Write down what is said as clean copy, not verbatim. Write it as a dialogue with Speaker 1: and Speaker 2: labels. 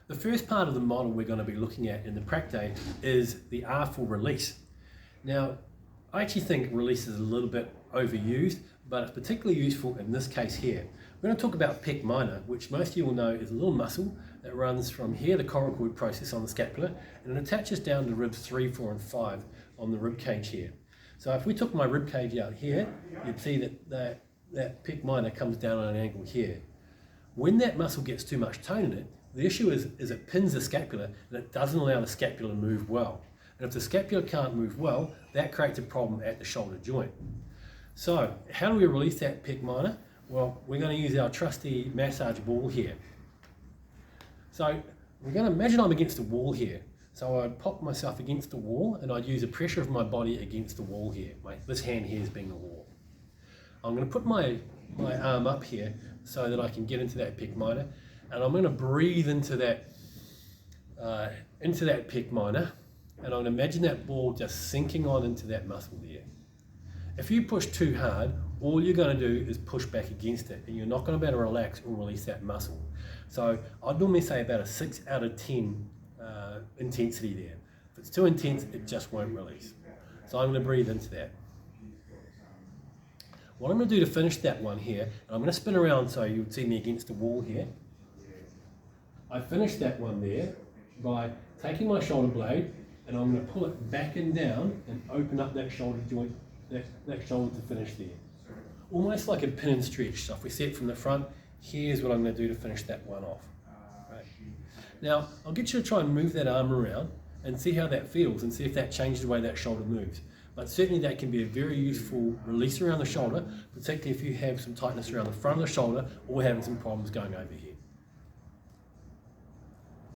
Speaker 1: The first part of the model we're going to be looking at in the Prac Day is the R for release. Now, I actually think release is a little bit overused, but it's particularly useful in this case here. We're going to talk about pec minor, which most of you will know is a little muscle that runs from here, the coracoid process on the scapula, and it attaches down to ribs 3, 4, and 5 on the rib cage here. So if we took my rib cage out here, you'd see that pec minor comes down on an angle here. When that muscle gets too much tone in it, the issue is it pins the scapula and it doesn't allow the scapula to move well. And if the scapula can't move well, that creates a problem at the shoulder joint. So how do we release that pec minor? Well, we're going to use our trusty massage ball here. So we're going to imagine I'm against the wall here. So I'd pop myself against the wall and I'd use the pressure of my body against the wall here. This hand here is being the wall. I'm going to put my arm up here so that I can get into that pec minor, and I'm going to breathe into that pec minor, and I'm going to imagine that ball just sinking on into that muscle there. If you push too hard, all you're going to do is push back against it, and you're not going to be able to relax or release that muscle. So I'd normally say about a 6 out of 10 intensity there. If it's too intense, it just won't release. So I'm going to breathe into that. What I'm going to do to finish that one here, and I'm going to spin around so you would see me against the wall here. I finish that one there by taking my shoulder blade and I'm going to pull it back and down and open up that shoulder joint, that shoulder to finish there. Almost like a pin and stretch. So if we see it from the front, here's what I'm going to do to finish that one off. Right. Now, I'll get you to try and move that arm around and see how that feels and see if that changes the way that shoulder moves. But certainly that can be a very useful release around the shoulder, particularly if you have some tightness around the front of the shoulder or having some problems going over here.